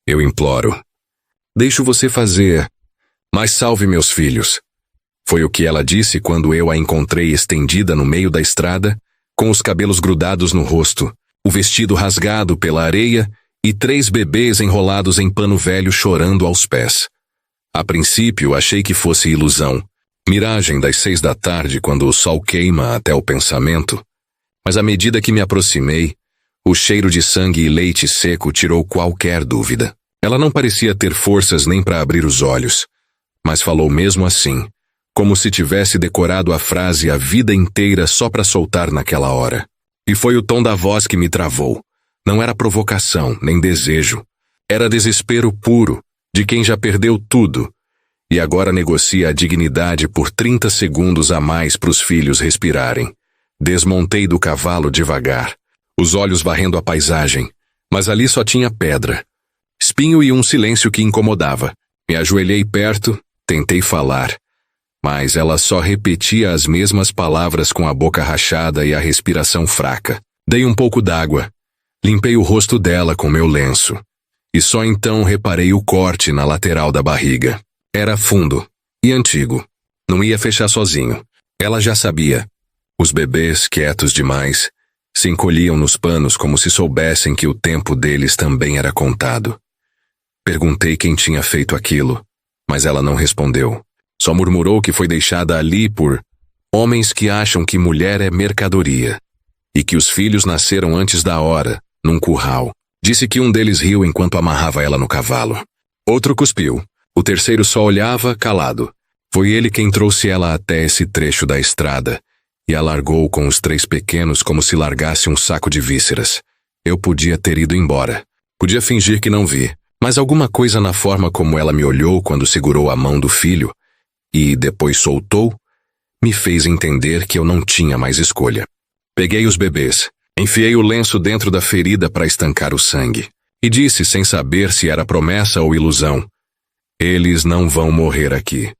Eu imploro. Deixo você fazer, mas salve meus filhos. Foi o que ela disse quando eu a encontrei estendida no meio da estrada, com os cabelos grudados no rosto, o vestido rasgado pela areia e 3 bebês enrolados em pano velho chorando aos pés. A princípio achei que fosse ilusão, miragem das 6 da tarde quando o sol queima até o pensamento, mas à medida que me aproximei, o cheiro de sangue e leite seco tirou qualquer dúvida. Ela não parecia ter forças nem para abrir os olhos, mas falou mesmo assim, como se tivesse decorado a frase a vida inteira só para soltar naquela hora. E foi o tom da voz que me travou. Não era provocação, nem desejo. Era desespero puro, de quem já perdeu tudo, e agora negocia a dignidade por 30 segundos a mais para os filhos respirarem. Desmontei do cavalo devagar, os olhos varrendo a paisagem, mas ali só tinha pedra, espinho e um silêncio que incomodava. Me ajoelhei perto, tentei falar, mas ela só repetia as mesmas palavras com a boca rachada e a respiração fraca. Dei um pouco d'água, limpei o rosto dela com meu lenço, e só então reparei o corte na lateral da barriga. Era fundo e antigo. Não ia fechar sozinho. Ela já sabia. Os bebês, quietos demais, se encolhiam nos panos como se soubessem que o tempo deles também era contado. Perguntei quem tinha feito aquilo, mas ela não respondeu. Só murmurou que foi deixada ali por homens que acham que mulher é mercadoria e que os filhos nasceram antes da hora, num curral. Disse que um deles riu enquanto amarrava ela no cavalo. Outro cuspiu. O terceiro só olhava, calado. Foi ele quem trouxe ela até esse trecho da estrada e a largou com os 3 pequenos como se largasse um saco de vísceras. Eu podia ter ido embora. Podia fingir que não vi. Mas alguma coisa na forma como ela me olhou quando segurou a mão do filho e depois soltou, me fez entender que eu não tinha mais escolha. Peguei os bebês, enfiei o lenço dentro da ferida para estancar o sangue e disse sem saber se era promessa ou ilusão: eles não vão morrer aqui.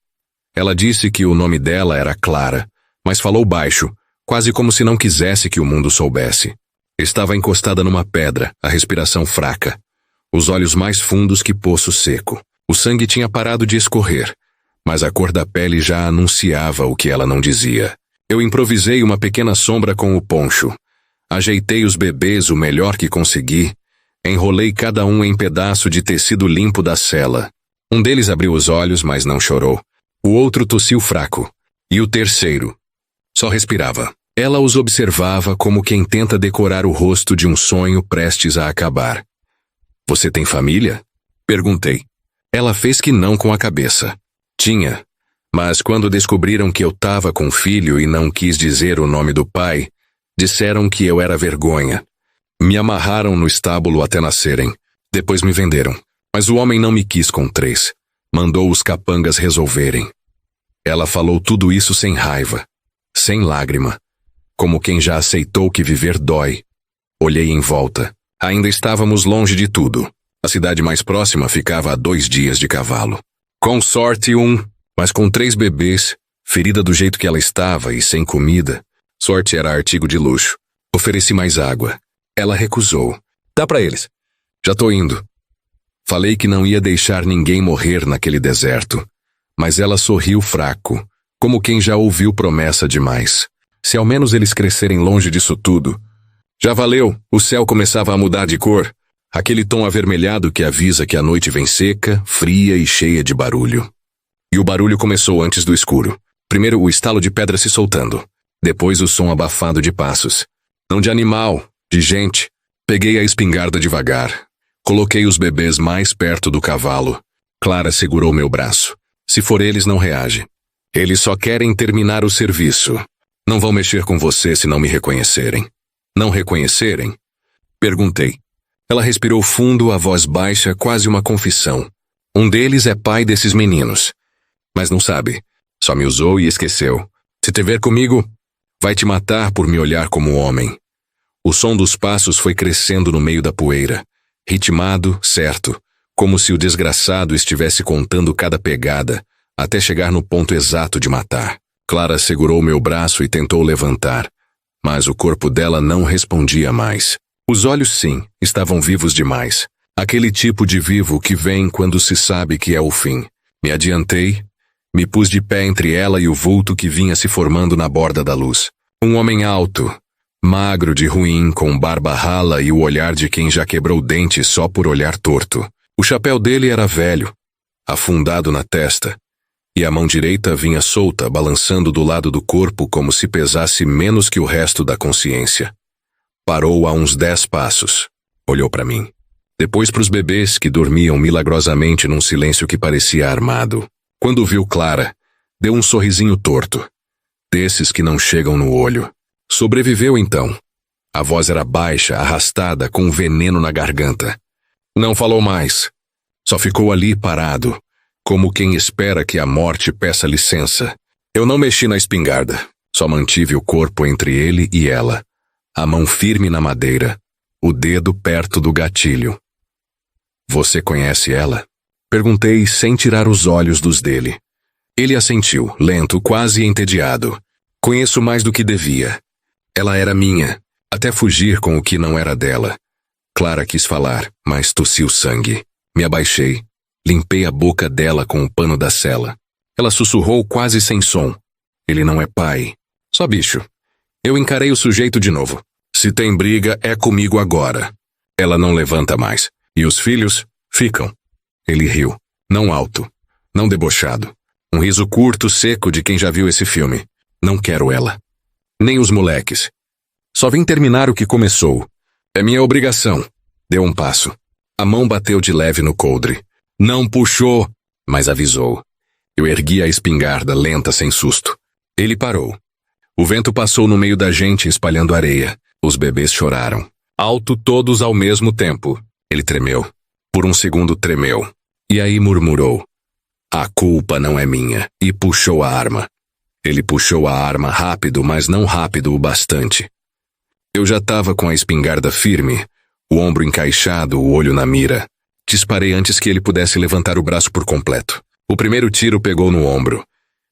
Ela disse que o nome dela era Clara, mas falou baixo, quase como se não quisesse que o mundo soubesse. Estava encostada numa pedra, a respiração fraca, os olhos mais fundos que poço seco. O sangue tinha parado de escorrer, mas a cor da pele já anunciava o que ela não dizia. Eu improvisei uma pequena sombra com o poncho. Ajeitei os bebês o melhor que consegui. Enrolei cada um em pedaço de tecido limpo da cela. Um deles abriu os olhos, mas não chorou. O outro tossiu fraco. E o terceiro só respirava. Ela os observava como quem tenta decorar o rosto de um sonho prestes a acabar. Você tem família? Perguntei. Ela fez que não com a cabeça. Tinha, mas quando descobriram que eu estava com filho e não quis dizer o nome do pai, disseram que eu era vergonha. Me amarraram no estábulo até nascerem. Depois me venderam. Mas o homem não me quis com 3. Mandou os capangas resolverem. Ela falou tudo isso sem raiva, sem lágrima, como quem já aceitou que viver dói. Olhei em volta. Ainda estávamos longe de tudo. A cidade mais próxima ficava a 2 dias de cavalo. Com sorte mas com 3 bebês, ferida do jeito que ela estava e sem comida. Sorte era artigo de luxo. Ofereci mais água. Ela recusou. Dá pra eles. Já tô indo. Falei que não ia deixar ninguém morrer naquele deserto, mas ela sorriu fraco, como quem já ouviu promessa demais. Se ao menos eles crescerem longe disso tudo. Já valeu, o céu começava a mudar de cor, aquele tom avermelhado que avisa que a noite vem seca, fria e cheia de barulho. E o barulho começou antes do escuro. Primeiro o estalo de pedra se soltando, depois o som abafado de passos. Não de animal, de gente. Peguei a espingarda devagar. Coloquei os bebês mais perto do cavalo. Clara segurou meu braço. Se for eles, não reage. Eles só querem terminar o serviço. Não vão mexer com você se não me reconhecerem. Não reconhecerem? Perguntei. Ela respirou fundo, a voz baixa, quase uma confissão. Um deles é pai desses meninos. Mas não sabe. Só me usou e esqueceu. Se te ver comigo, vai te matar por me olhar como homem. O som dos passos foi crescendo no meio da poeira. Ritmado, certo, como se o desgraçado estivesse contando cada pegada, até chegar no ponto exato de matar. Clara segurou meu braço e tentou levantar, mas o corpo dela não respondia mais. Os olhos, sim, estavam vivos demais. Aquele tipo de vivo que vem quando se sabe que é o fim. Me adiantei, me pus de pé entre ela e o vulto que vinha se formando na borda da luz. Um homem alto, magro de ruim, com barba rala e o olhar de quem já quebrou dente só por olhar torto. O chapéu dele era velho, afundado na testa, e a mão direita vinha solta, balançando do lado do corpo como se pesasse menos que o resto da consciência. Parou a uns 10 passos. Olhou para mim. Depois para os bebês que dormiam milagrosamente num silêncio que parecia armado. Quando viu Clara, deu um sorrisinho torto, desses que não chegam no olho. Sobreviveu então. A voz era baixa, arrastada, com veneno na garganta. Não falou mais. Só ficou ali parado, como quem espera que a morte peça licença. Eu não mexi na espingarda, só mantive o corpo entre ele e ela, a mão firme na madeira, o dedo perto do gatilho. Você conhece ela? Perguntei sem tirar os olhos dos dele. Ele assentiu, lento, quase entediado. Conheço mais do que devia. Ela era minha, até fugir com o que não era dela. Clara quis falar, mas tossiu sangue. Me abaixei, limpei a boca dela com o pano da cela. Ela sussurrou quase sem som. Ele não é pai. Só bicho. Eu encarei o sujeito de novo. Se tem briga, é comigo agora. Ela não levanta mais. E os filhos ficam. Ele riu. Não alto. Não debochado. Um riso curto, seco de quem já viu esse filme. Não quero ela. Nem os moleques. Só vim terminar o que começou. É minha obrigação. Deu um passo. A mão bateu de leve no coldre. Não puxou, mas avisou. Eu ergui a espingarda, lenta, sem susto. Ele parou. O vento passou no meio da gente, espalhando areia. Os bebês choraram. Alto todos ao mesmo tempo. Ele tremeu. Por um segundo tremeu. E aí murmurou. A culpa não é minha. E puxou a arma. Ele puxou a arma rápido, mas não rápido o bastante. Eu já estava com a espingarda firme, o ombro encaixado, o olho na mira. Disparei antes que ele pudesse levantar o braço por completo. O primeiro tiro pegou no ombro,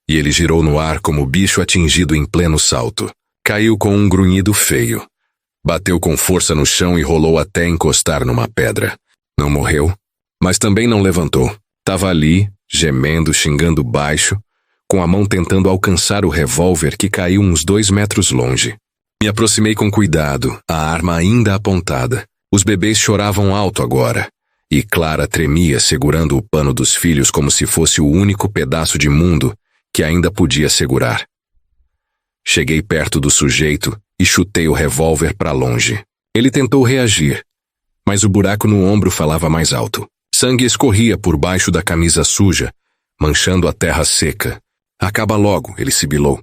e ele girou no ar como bicho atingido em pleno salto. Caiu com um grunhido feio. Bateu com força no chão e rolou até encostar numa pedra. Não morreu, mas também não levantou. Tava ali, gemendo, xingando baixo, com a mão tentando alcançar o revólver que caiu uns 2 metros longe. Me aproximei com cuidado, a arma ainda apontada. Os bebês choravam alto agora, e Clara tremia segurando o pano dos filhos como se fosse o único pedaço de mundo que ainda podia segurar. Cheguei perto do sujeito e chutei o revólver para longe. Ele tentou reagir, mas o buraco no ombro falava mais alto. Sangue escorria por baixo da camisa suja, manchando a terra seca. Acaba logo, ele sibilou.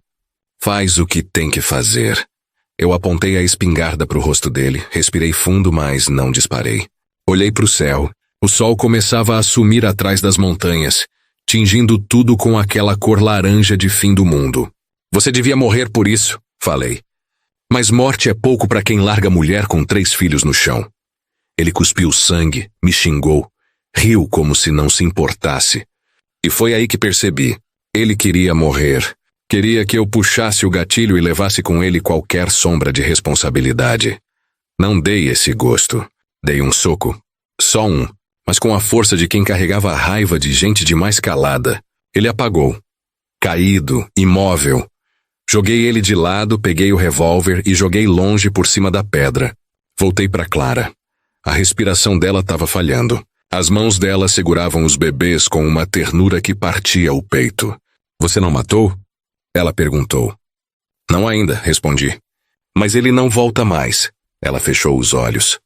Faz o que tem que fazer. Eu apontei a espingarda para o rosto dele, respirei fundo, mas não disparei. Olhei para o céu. O sol começava a sumir atrás das montanhas, tingindo tudo com aquela cor laranja de fim do mundo. Você devia morrer por isso, falei. Mas morte é pouco para quem larga a mulher com 3 filhos no chão. Ele cuspiu sangue, me xingou, riu como se não se importasse. E foi aí que percebi. Ele queria morrer. Queria que eu puxasse o gatilho e levasse com ele qualquer sombra de responsabilidade. Não dei esse gosto. Dei um soco. Só um, mas com a força de quem carregava a raiva de gente demais calada. Ele apagou. Caído, imóvel. Joguei ele de lado, peguei o revólver e joguei longe por cima da pedra. Voltei para Clara. A respiração dela estava falhando. As mãos dela seguravam os bebês com uma ternura que partia o peito. Você não matou? Ela perguntou. Não ainda, respondi. Mas ele não volta mais. Ela fechou os olhos.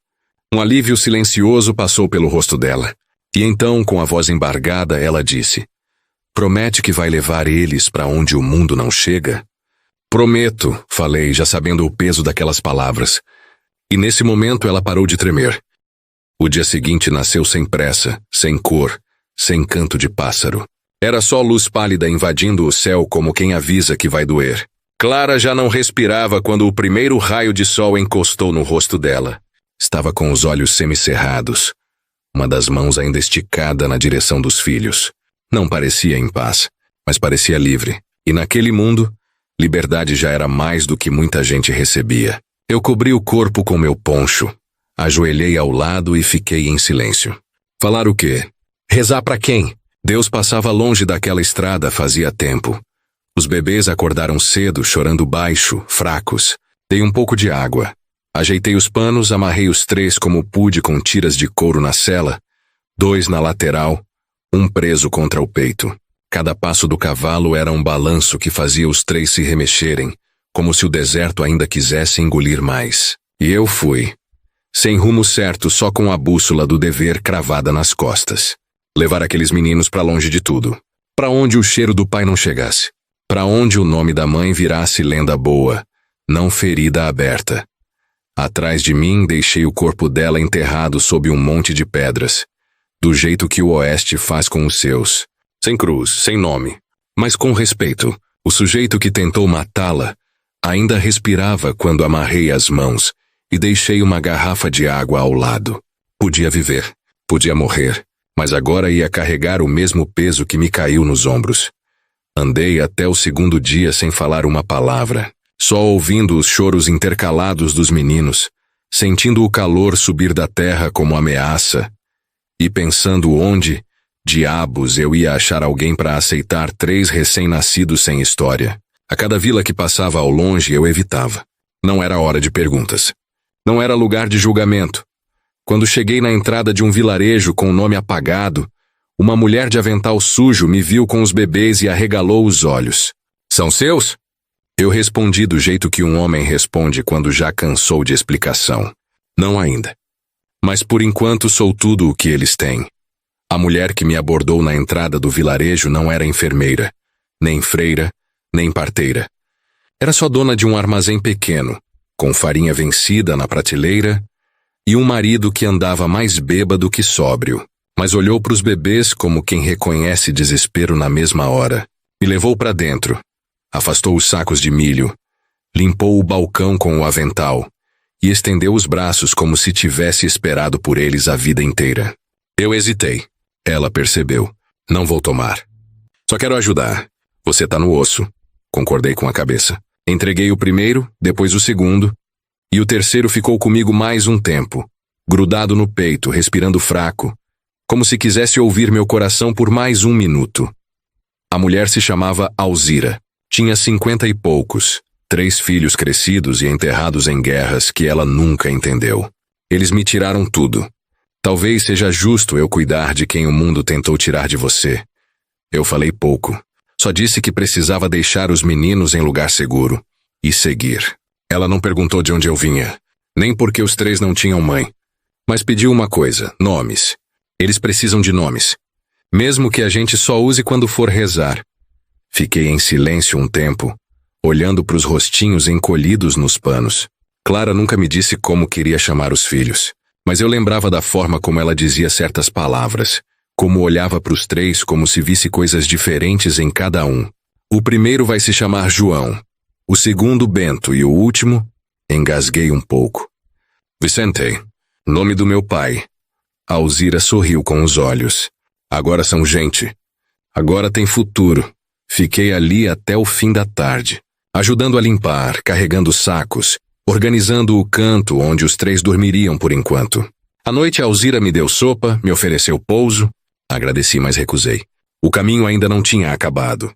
Um alívio silencioso passou pelo rosto dela. E então, com a voz embargada, ela disse. Promete que vai levar eles para onde o mundo não chega? Prometo, falei, já sabendo o peso daquelas palavras. E nesse momento ela parou de tremer. O dia seguinte nasceu sem pressa, sem cor, sem canto de pássaro. Era só luz pálida invadindo o céu como quem avisa que vai doer. Clara já não respirava quando o primeiro raio de sol encostou no rosto dela. Estava com os olhos semicerrados, uma das mãos ainda esticada na direção dos filhos. Não parecia em paz, mas parecia livre. E naquele mundo, liberdade já era mais do que muita gente recebia. Eu cobri o corpo com meu poncho. Ajoelhei ao lado e fiquei em silêncio. Falar o quê? Rezar para quem? Deus passava longe daquela estrada fazia tempo. Os bebês acordaram cedo, chorando baixo, fracos. Dei um pouco de água. Ajeitei os panos, amarrei os 3 como pude com tiras de couro na sela, 2 na lateral, 1 preso contra o peito. Cada passo do cavalo era um balanço que fazia os 3 se remexerem, como se o deserto ainda quisesse engolir mais. E eu fui. Sem rumo certo, só com a bússola do dever cravada nas costas. Levar aqueles meninos para longe de tudo. Para onde o cheiro do pai não chegasse. Para onde o nome da mãe virasse lenda boa, não ferida aberta. Atrás de mim, deixei o corpo dela enterrado sob um monte de pedras, do jeito que o Oeste faz com os seus. Sem cruz, sem nome, mas com respeito. O sujeito que tentou matá-la ainda respirava quando amarrei as mãos e deixei uma garrafa de água ao lado. Podia viver, podia morrer, mas agora ia carregar o mesmo peso que me caiu nos ombros. Andei até o 2º dia sem falar uma palavra, só ouvindo os choros intercalados dos meninos, sentindo o calor subir da terra como ameaça, e pensando onde, diabos, eu ia achar alguém para aceitar 3 recém-nascidos sem história. A cada vila que passava ao longe eu evitava. Não era hora de perguntas. Não era lugar de julgamento. Quando cheguei na entrada de um vilarejo com o nome apagado, uma mulher de avental sujo me viu com os bebês e arregalou os olhos. São seus? Eu respondi do jeito que um homem responde quando já cansou de explicação. Não ainda. Mas por enquanto sou tudo o que eles têm. A mulher que me abordou na entrada do vilarejo não era enfermeira, nem freira, nem parteira. Era só dona de um armazém pequeno, com farinha vencida na prateleira, e um marido que andava mais bêbado que sóbrio, mas olhou para os bebês como quem reconhece desespero na mesma hora. Me levou para dentro. Afastou os sacos de milho, limpou o balcão com o avental e estendeu os braços como se tivesse esperado por eles a vida inteira. Eu hesitei. Ela percebeu. Não vou tomar. Só quero ajudar. Você tá no osso. Concordei com a cabeça. Entreguei o primeiro, depois o segundo, e o terceiro ficou comigo mais um tempo, grudado no peito, respirando fraco, como se quisesse ouvir meu coração por mais 1 minuto. A mulher se chamava Alzira. Tinha 50 e poucos, 3 filhos crescidos e enterrados em guerras que ela nunca entendeu. Eles me tiraram tudo. Talvez seja justo eu cuidar de quem o mundo tentou tirar de você. Eu falei pouco. Só disse que precisava deixar os meninos em lugar seguro e seguir. Ela não perguntou de onde eu vinha, nem porque os 3 não tinham mãe, mas pediu uma coisa: nomes. Eles precisam de nomes, mesmo que a gente só use quando for rezar. Fiquei em silêncio um tempo, olhando para os rostinhos encolhidos nos panos. Clara nunca me disse como queria chamar os filhos, mas eu lembrava da forma como ela dizia certas palavras, como olhava para os 3 como se visse coisas diferentes em cada um. O primeiro vai se chamar João, o segundo Bento e o último, engasguei um pouco. Vicente, nome do meu pai. Alzira sorriu com os olhos. Agora são gente. Agora tem futuro. Fiquei ali até o fim da tarde, ajudando a limpar, carregando sacos, organizando o canto onde os 3 dormiriam por enquanto. À noite, Alzira me deu sopa, me ofereceu pouso. Agradeci, mas recusei. O caminho ainda não tinha acabado.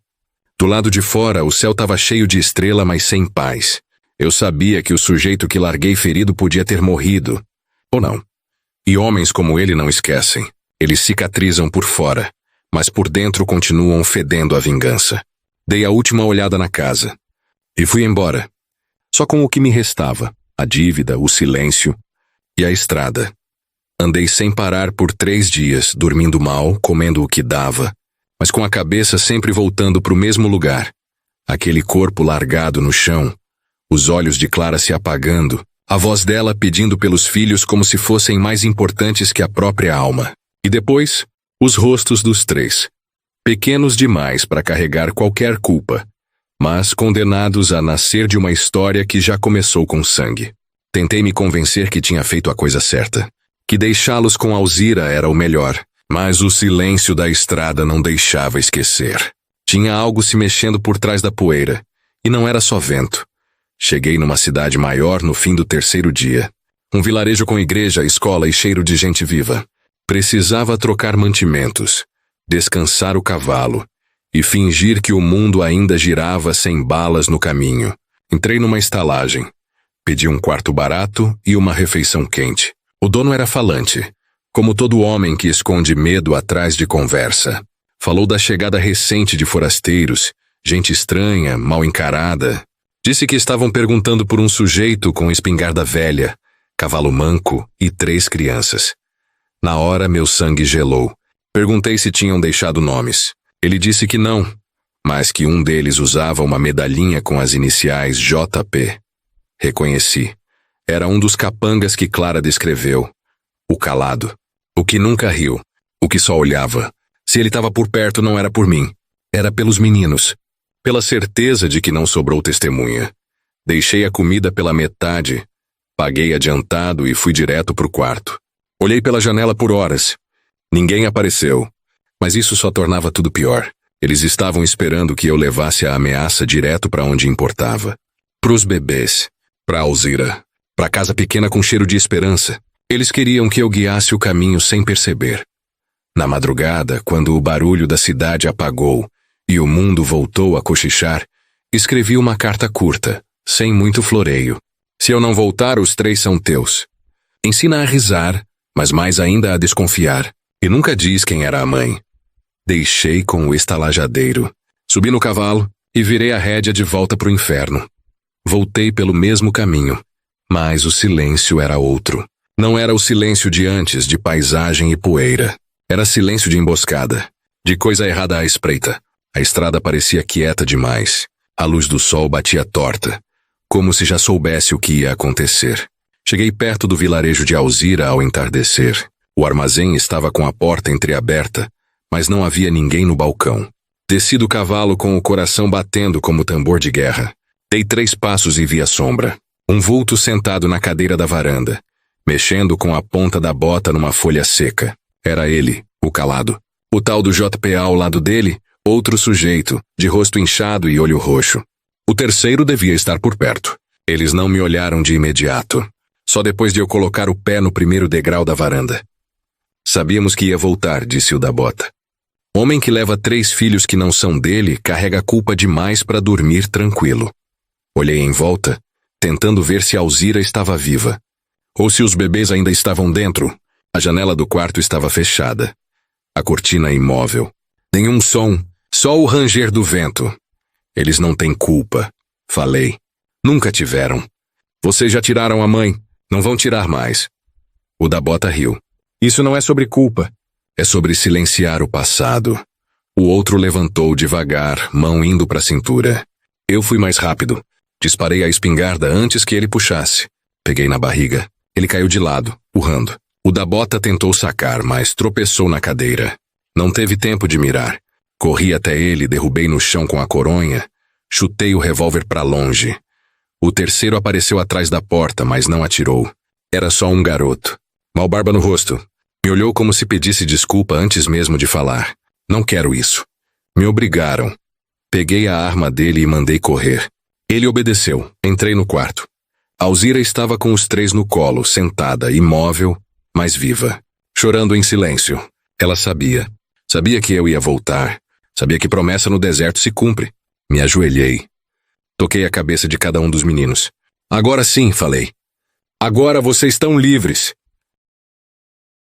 Do lado de fora, o céu estava cheio de estrela, mas sem paz. Eu sabia que o sujeito que larguei ferido podia ter morrido. Ou não. E homens como ele não esquecem. Eles cicatrizam por fora, mas por dentro continuam fedendo a vingança. Dei a última olhada na casa. E fui embora. Só com o que me restava, a dívida, o silêncio e a estrada. Andei sem parar por 3 dias, dormindo mal, comendo o que dava, mas com a cabeça sempre voltando para o mesmo lugar. Aquele corpo largado no chão, os olhos de Clara se apagando, a voz dela pedindo pelos filhos como se fossem mais importantes que a própria alma. E depois, os rostos dos 3, pequenos demais para carregar qualquer culpa, mas condenados a nascer de uma história que já começou com sangue. Tentei me convencer que tinha feito a coisa certa, que deixá-los com Alzira era o melhor, mas o silêncio da estrada não deixava esquecer. Tinha algo se mexendo por trás da poeira, e não era só vento. Cheguei numa cidade maior no fim do 3º dia. Um vilarejo com igreja, escola e cheiro de gente viva. Precisava trocar mantimentos, descansar o cavalo e fingir que o mundo ainda girava sem balas no caminho. Entrei numa estalagem. Pedi um quarto barato e uma refeição quente. O dono era falante, como todo homem que esconde medo atrás de conversa. Falou da chegada recente de forasteiros, gente estranha, mal encarada. Disse que estavam perguntando por um sujeito com espingarda velha, cavalo manco e 3 crianças. Na hora, meu sangue gelou. Perguntei se tinham deixado nomes. Ele disse que não, mas que um deles usava uma medalhinha com as iniciais JP. Reconheci. Era um dos capangas que Clara descreveu. O calado. O que nunca riu. O que só olhava. Se ele estava por perto, não era por mim. Era pelos meninos. Pela certeza de que não sobrou testemunha. Deixei a comida pela metade. Paguei adiantado e fui direto pro quarto. Olhei pela janela por horas. Ninguém apareceu. Mas isso só tornava tudo pior. Eles estavam esperando que eu levasse a ameaça direto para onde importava. Pros bebês. Pra Alzira. Pra casa pequena com cheiro de esperança. Eles queriam que eu guiasse o caminho sem perceber. Na madrugada, quando o barulho da cidade apagou e o mundo voltou a cochichar, escrevi uma carta curta, sem muito floreio. Se eu não voltar, os 3 são teus. Ensina a risar, mas mais ainda a desconfiar. E nunca diz quem era a mãe. Deixei com o estalajadeiro. Subi no cavalo e virei a rédea de volta pro inferno. Voltei pelo mesmo caminho, mas o silêncio era outro. Não era o silêncio de antes, de paisagem e poeira. Era silêncio de emboscada, de coisa errada à espreita. A estrada parecia quieta demais. A luz do sol batia torta, como se já soubesse o que ia acontecer. Cheguei perto do vilarejo de Alzira ao entardecer. O armazém estava com a porta entreaberta, mas não havia ninguém no balcão. Desci do cavalo com o coração batendo como tambor de guerra. Dei 3 passos e vi a sombra. Um vulto sentado na cadeira da varanda, mexendo com a ponta da bota numa folha seca. Era ele, o calado. O tal do JPA ao lado dele, outro sujeito, de rosto inchado e olho roxo. O terceiro devia estar por perto. Eles não me olharam de imediato. Só depois de eu colocar o pé no primeiro degrau da varanda. Sabíamos que ia voltar, disse o da bota. Homem que leva 3 filhos que não são dele, carrega culpa demais para dormir tranquilo. Olhei em volta, tentando ver se Alzira estava viva. Ou se os bebês ainda estavam dentro. A janela do quarto estava fechada. A cortina imóvel. Nenhum som, só o ranger do vento. Eles não têm culpa, falei. Nunca tiveram. Vocês já tiraram a mãe, não vão tirar mais. O da bota riu. Isso não é sobre culpa. É sobre silenciar o passado. O outro levantou devagar, mão indo para a cintura. Eu fui mais rápido. Disparei a espingarda antes que ele puxasse. Peguei na barriga. Ele caiu de lado, urrando. O da bota tentou sacar, mas tropeçou na cadeira. Não teve tempo de mirar. Corri até ele, derrubei no chão com a coronha. Chutei o revólver para longe. O terceiro apareceu atrás da porta, mas não atirou. Era só um garoto. Mal barba no rosto. Me olhou como se pedisse desculpa antes mesmo de falar. Não quero isso. Me obrigaram. Peguei a arma dele e mandei correr. Ele obedeceu. Entrei no quarto. Alzira estava com os 3 no colo, sentada, imóvel, mas viva. Chorando em silêncio. Ela sabia. Sabia que eu ia voltar. Sabia que promessa no deserto se cumpre. Me ajoelhei. Toquei a cabeça de cada um dos meninos. Agora sim, falei. Agora vocês estão livres.